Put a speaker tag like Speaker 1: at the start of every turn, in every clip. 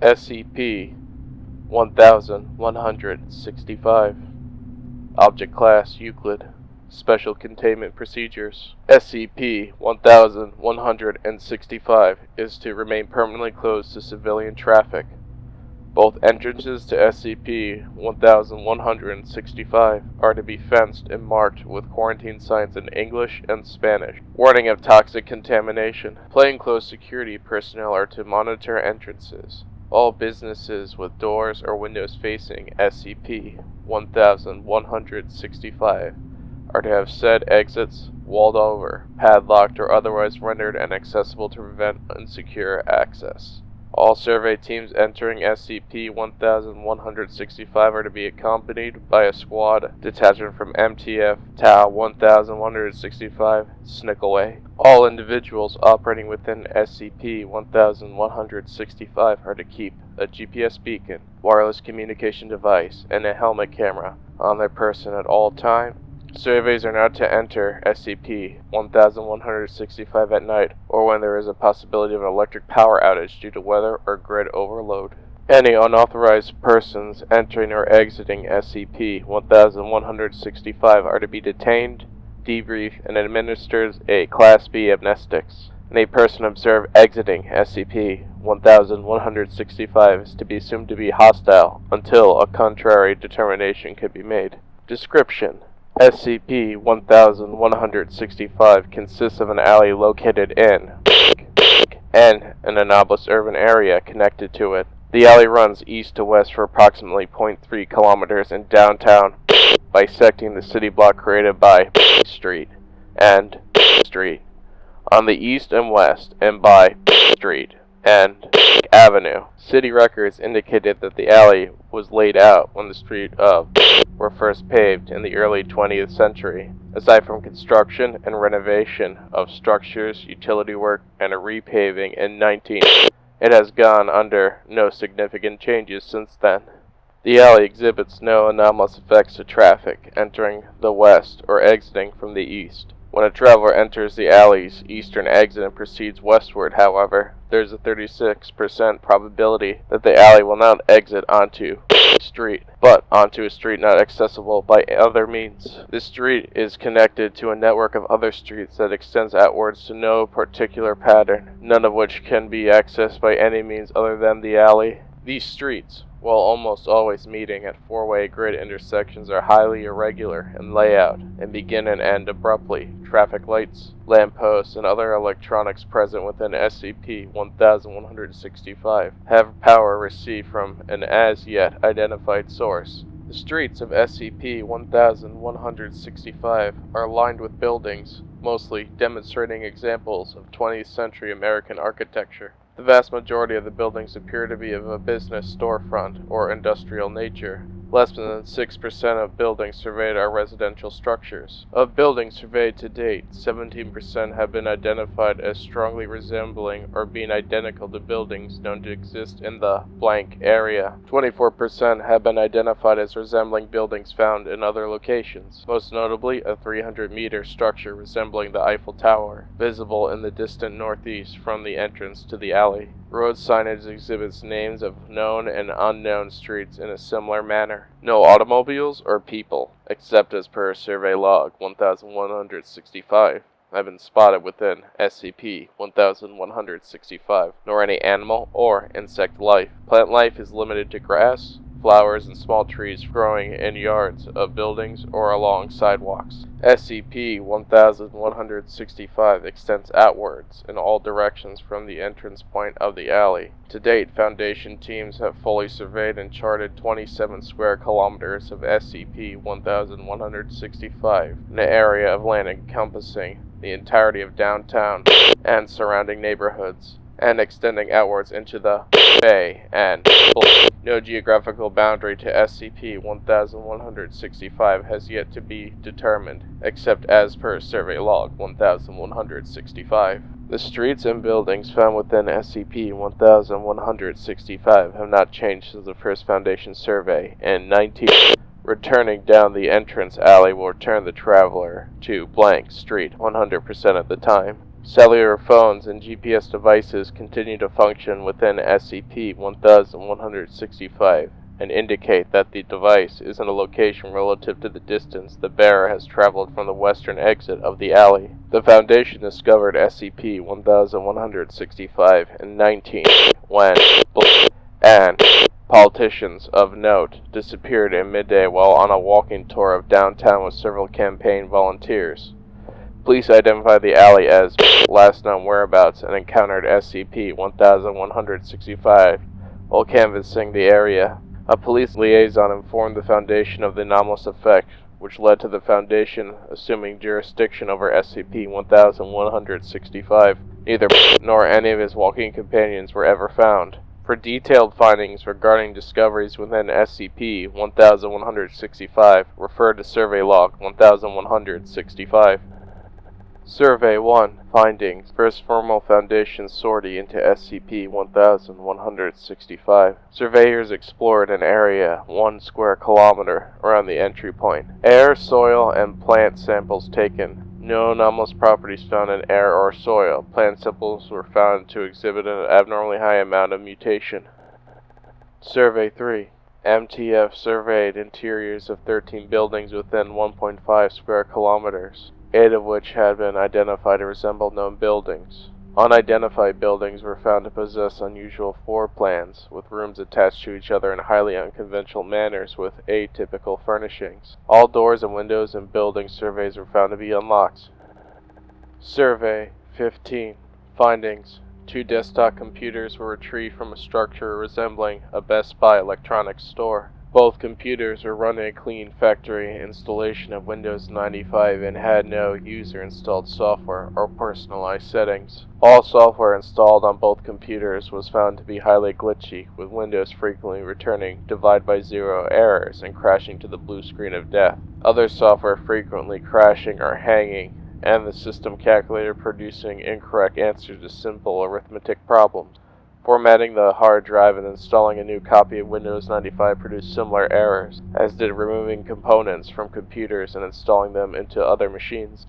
Speaker 1: SCP-1165. Object Class Euclid. Special Containment Procedures. SCP-1165 is to remain permanently closed to civilian traffic. Both entrances to SCP-1165 are to be fenced and marked with quarantine signs in English and Spanish. Warning of toxic contamination. Plainclothes security personnel are to monitor entrances. All businesses with doors or windows facing SCP-1165 are to have said exits walled over, padlocked, or otherwise rendered inaccessible to prevent insecure access. All survey teams entering SCP-1165 are to be accompanied by a squad detachment from MTF Tau 1165 Snickaway. All individuals operating within SCP-1165 are to keep a GPS beacon, wireless communication device, and a helmet camera on their person at all times. Surveys are not to enter SCP-1165 at night or when there is a possibility of an electric power outage due to weather or grid overload. Any unauthorized persons entering or exiting SCP-1165 are to be detained, debriefed, and administered a Class B amnestics. Any person observed exiting SCP-1165 is to be assumed to be hostile until a contrary determination can be made. Description: SCP-1165 consists of an alley located in and an anomalous urban area connected to it. The alley runs east to west for approximately 0.3 kilometers in downtown, bisecting the city block created by Street and Street on the east and west, and by Street and Avenue. City records indicated that the alley was laid out when the street were first paved in the early 20th century. Aside from construction and renovation of structures, utility work, and a repaving in it has gone under no significant changes since then. The alley exhibits no anomalous effects to traffic entering the west or exiting from the east. When a traveler enters the alley's eastern exit and proceeds westward, however, there is a 36% probability that the alley will not exit onto a street, but onto a street not accessible by other means. This street is connected to a network of other streets that extends outwards to no particular pattern, none of which can be accessed by any means other than the alley. These streets, while almost always meeting at four-way grid intersections, are highly irregular in layout and begin and end abruptly. Traffic lights, lampposts, and other electronics present within SCP-1165 have power received from an as-yet identified source. The streets of SCP-1165 are lined with buildings, mostly demonstrating examples of 20th century American architecture. The vast majority of the buildings appear to be of a business storefront or industrial nature. Less than 6% of buildings surveyed are residential structures. Of buildings surveyed to date, 17% have been identified as strongly resembling or being identical to buildings known to exist in the blank area. 24% have been identified as resembling buildings found in other locations, most notably a 300-meter structure resembling the Eiffel Tower, visible in the distant northeast from the entrance to the alley. Road signage exhibits names of known and unknown streets in a similar manner. No automobiles or people, except as per Survey Log 1165, have been spotted within SCP-1165, nor any animal or insect life. Plant life is limited to grass, flowers, and small trees growing in yards of buildings or along sidewalks. SCP-1165 extends outwards in all directions from the entrance point of the alley. To date, Foundation teams have fully surveyed and charted 27 square kilometers of SCP-1165, an area of land encompassing the entirety of downtown and surrounding neighborhoods, and extending outwards into the bay and no geographical boundary to SCP-1165 has yet to be determined, except as per Survey Log 1165. The streets and buildings found within SCP-1165 have not changed since the first Foundation survey in 19. Returning down the entrance alley will return the traveler to blank street 100% of the time. Cellular phones and GPS devices continue to function within SCP-1165 and indicate that the device is in a location relative to the distance the bearer has traveled from the western exit of the alley. The Foundation discovered SCP-1165 in 19 when and politicians of note disappeared at midday while on a walking tour of downtown with several campaign volunteers. Police identified the alley as last known whereabouts and encountered SCP-1165 while canvassing the area. A police liaison informed the Foundation of the anomalous effect, which led to the Foundation assuming jurisdiction over SCP-1165. Neither nor any of his walking companions were ever found. For detailed findings regarding discoveries within SCP-1165, refer to Survey Log 1165. Survey 1. Findings. First formal Foundation sortie into SCP-1165. Surveyors explored an area 1 square kilometer around the entry point. Air, soil, and plant samples taken. No anomalous properties found in air or soil. Plant samples were found to exhibit an abnormally high amount of mutation. Survey 3. MTF surveyed interiors of 13 buildings within 1.5 square kilometers. 8 of which had been identified to resemble known buildings. Unidentified buildings were found to possess unusual floor plans, with rooms attached to each other in highly unconventional manners with atypical furnishings. All doors and windows in building surveys were found to be unlocked. Survey 15. Findings. 2 desktop computers were retrieved from a structure resembling a Best Buy electronics store. Both computers were running a clean factory installation of Windows 95 and had no user-installed software or personalized settings. All software installed on both computers was found to be highly glitchy, with Windows frequently returning divide by zero errors and crashing to the blue screen of death. Other software frequently crashing or hanging, and the system calculator producing incorrect answers to simple arithmetic problems. Formatting the hard drive and installing a new copy of Windows 95 produced similar errors, as did removing components from computers and installing them into other machines.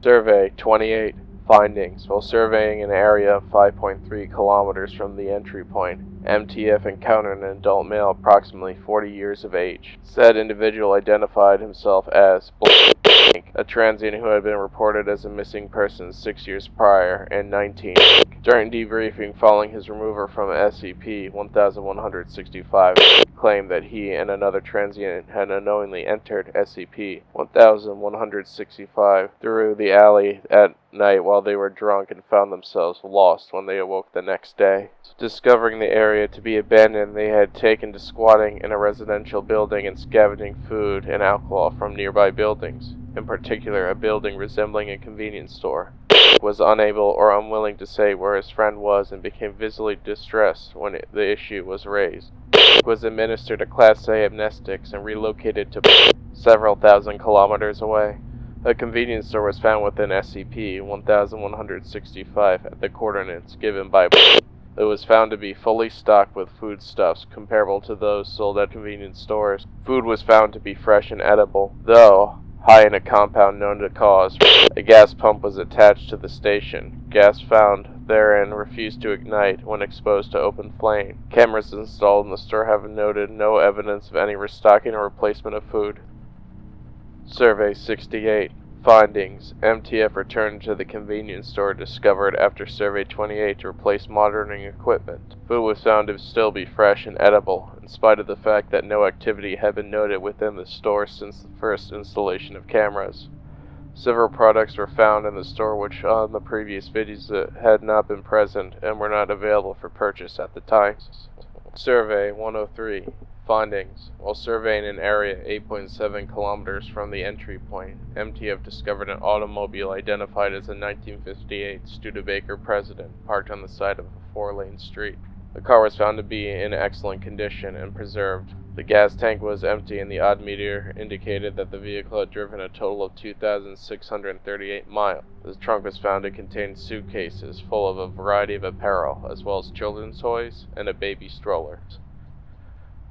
Speaker 1: Survey 28. Findings. While surveying an area of 5.3 kilometers from the entry point, MTF encountered an adult male approximately 40 years of age. Said individual identified himself as a transient who had been reported as a missing person 6 years prior and 19. During debriefing following his removal from SCP-1165, claimed that he and another transient had unknowingly entered SCP-1165 through the alley at night while they were drunk and found themselves lost when they awoke the next day. Discovering the area to be abandoned, they had taken to squatting in a residential building and scavenging food and alcohol from nearby buildings, in particular a building resembling a convenience store. Was unable or unwilling to say where his friend was and became visibly distressed when the issue was raised. Was administered a Class A amnestics and relocated to several thousand kilometers away. A convenience store was found within SCP-1165 at the coordinates given by It was found to be fully stocked with foodstuffs comparable to those sold at convenience stores. Food was found to be fresh and edible, though high in a compound known to cause. A gas pump was attached to the station. Gas found therein refused to ignite when exposed to open flame. Cameras installed in the store have noted no evidence of any restocking or replacement of food. Survey 68. Findings. MTF returned to the convenience store discovered after Survey 28 to replace monitoring equipment. Food was found to still be fresh and edible, in spite of the fact that no activity had been noted within the store since the first installation of cameras. Several products were found in the store which on the previous videos had not been present and were not available for purchase at the time. Survey 103. Findings. While surveying an area 8.7 kilometers from the entry point, MTF discovered an automobile identified as a 1958 Studebaker President parked on the side of a 4-lane street. The car was found to be in excellent condition and preserved. The gas tank was empty and the odometer indicated that the vehicle had driven a total of 2,638 miles. The trunk was found to contain suitcases full of a variety of apparel, as well as children's toys and a baby stroller.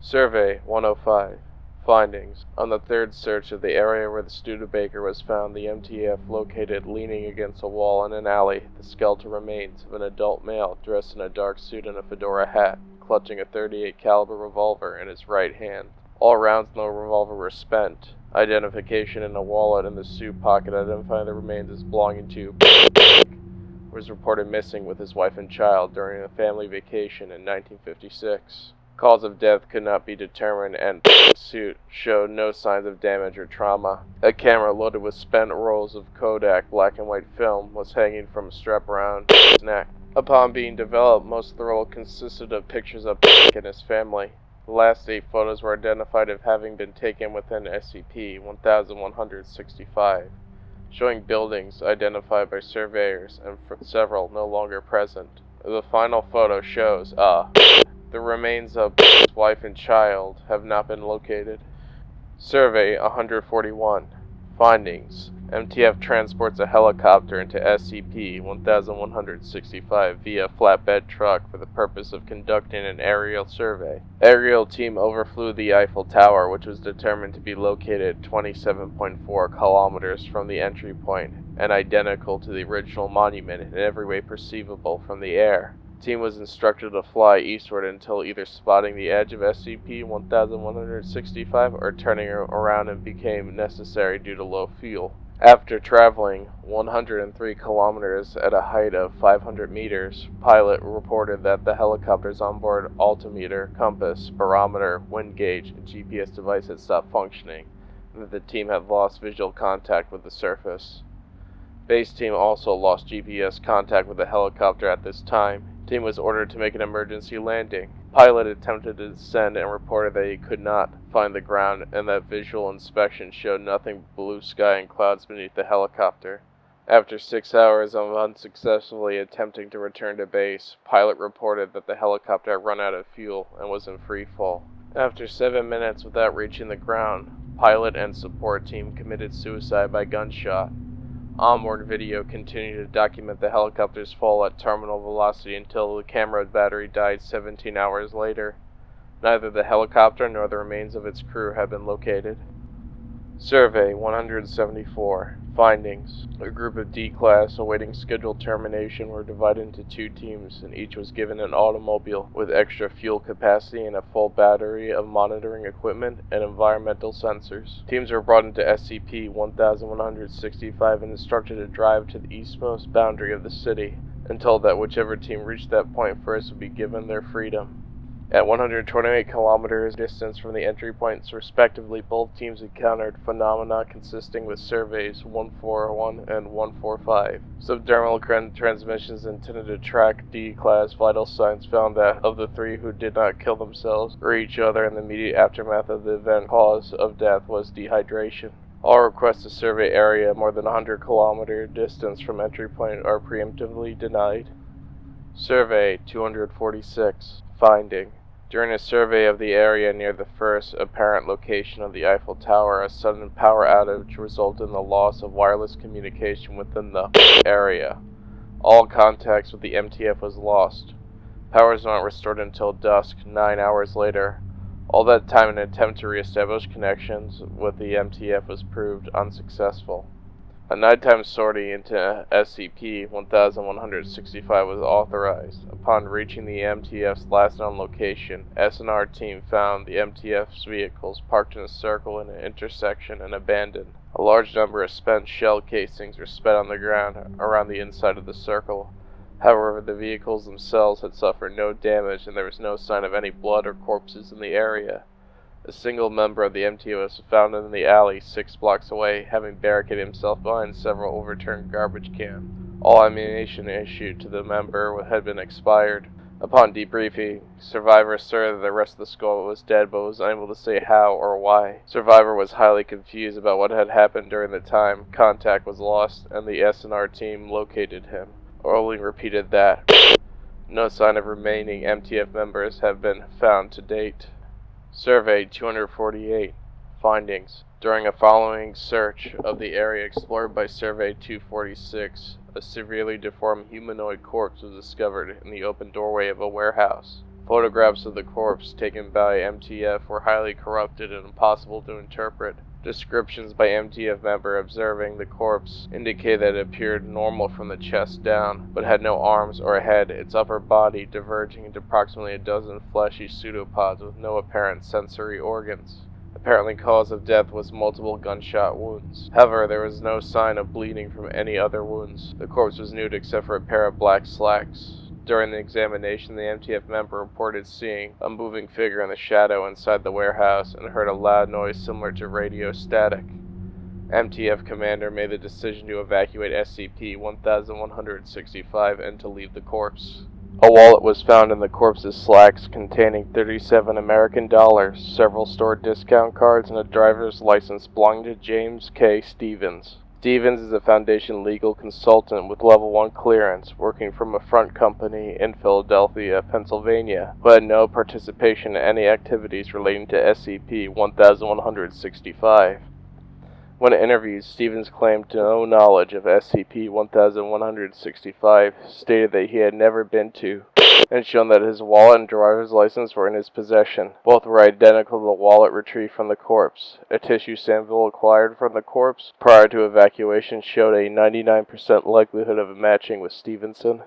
Speaker 1: Survey 105. Findings. On the third search of the area where the Studebaker was found, the MTF located leaning against a wall in an alley the skeletal remains of an adult male dressed in a dark suit and a fedora hat, clutching a .38 caliber revolver in his right hand. All rounds in the revolver were spent. Identification in a wallet in the suit pocket identifying the remains as belonging to was reported missing with his wife and child during a family vacation in 1956. Cause of death could not be determined, and the suit showed no signs of damage or trauma. A camera loaded with spent rolls of Kodak black and white film was hanging from a strap around his neck. Upon being developed, most of the roll consisted of pictures of and his family. The last 8 photos were identified as having been taken within SCP-1165, showing buildings identified by surveyors and several no longer present. The final photo shows the remains of his wife and child have not been located. Survey 141. Findings. MTF transports a helicopter into SCP-1165 via flatbed truck for the purpose of conducting an aerial survey. Aerial team overflew the Eiffel Tower, which was determined to be located 27.4 kilometers from the entry point and identical to the original monument in every way perceivable from the air. The team was instructed to fly eastward until either spotting the edge of SCP-1165 or turning around and became necessary due to low fuel. After traveling 103 kilometers at a height of 500 meters, pilot reported that the helicopter's onboard altimeter, compass, barometer, wind gauge, and GPS device had stopped functioning, and that the team had lost visual contact with the surface. Base team also lost GPS contact with the helicopter at this time. Team was ordered to make an emergency landing. Pilot attempted to descend and reported that he could not find the ground and that visual inspection showed nothing but blue sky and clouds beneath the helicopter. After 6 hours of unsuccessfully attempting to return to base, pilot reported that the helicopter had run out of fuel and was in free fall. After 7 minutes without reaching the ground, pilot and support team committed suicide by gunshot. Onboard video continued to document the helicopter's fall at terminal velocity until the camera battery died 17 hours later. Neither the helicopter nor the remains of its crew have been located. Survey 174. Findings. A group of D-Class awaiting scheduled termination were divided into 2 teams, and each was given an automobile with extra fuel capacity and a full battery of monitoring equipment and environmental sensors. Teams were brought into SCP-1165 and instructed to drive to the eastmost boundary of the city, and told that whichever team reached that point first would be given their freedom. At 128 kilometers distance from the entry points respectively, both teams encountered phenomena consisting with surveys 141 and 145. Subdermal transmissions intended to track D-Class vital signs found that of the 3 who did not kill themselves or each other in the immediate aftermath of the event, cause of death was dehydration. All requests to survey area more than 100 kilometer distance from entry point are preemptively denied. Survey 246. Finding. During a survey of the area near the first apparent location of the Eiffel Tower, a sudden power outage resulted in the loss of wireless communication within the area. All contacts with the MTF was lost. Power was not restored until dusk, 9 hours later. All that time, an attempt to re-establish connections with the MTF was proved unsuccessful. A nighttime sortie into SCP-1165 was authorized. Upon reaching the MTF's last known location, S&R team found the MTF's vehicles parked in a circle in an intersection and abandoned. A large number of spent shell casings were spread on the ground around the inside of the circle. However, the vehicles themselves had suffered no damage and there was no sign of any blood or corpses in the area. A single member of the MTF was found in the alley 6 blocks away, having barricaded himself behind several overturned garbage cans. All ammunition issued to the member had been expired. Upon debriefing, Survivor asserted that the rest of the squad was dead but was unable to say how or why. Survivor was highly confused about what had happened during the time contact was lost and the S&R team located him. Only repeated that no sign of remaining MTF members have been found to date. Survey 248. Findings. During a following search of the area explored by Survey 246, a severely deformed humanoid corpse was discovered in the open doorway of a warehouse. Photographs of the corpse taken by MTF were highly corrupted and impossible to interpret. Descriptions by MTF member observing the corpse indicate that it appeared normal from the chest down, but had no arms or a head, its upper body diverging into approximately a dozen fleshy pseudopods with no apparent sensory organs. Apparently, cause of death was multiple gunshot wounds. However, there was no sign of bleeding from any other wounds. The corpse was nude except for a pair of black slacks. During the examination, the MTF member reported seeing a moving figure in the shadow inside the warehouse and heard a loud noise similar to radio static. MTF commander made the decision to evacuate SCP-1165 and to leave the corpse. A wallet was found in the corpse's slacks containing 37 American dollars, several store discount cards, and a driver's license belonging to James K. Stevens. Stevens is a Foundation legal consultant with Level 1 clearance, working from a front company in Philadelphia, Pennsylvania, but had no participation in any activities relating to SCP-1165. When interviewed, Stevens claimed no knowledge of SCP-1165, stated that he had never been to, and shown that his wallet and driver's license were in his possession. Both were identical to the wallet retrieved from the corpse. A tissue sample acquired from the corpse prior to evacuation showed a 99% likelihood of matching with Stevenson.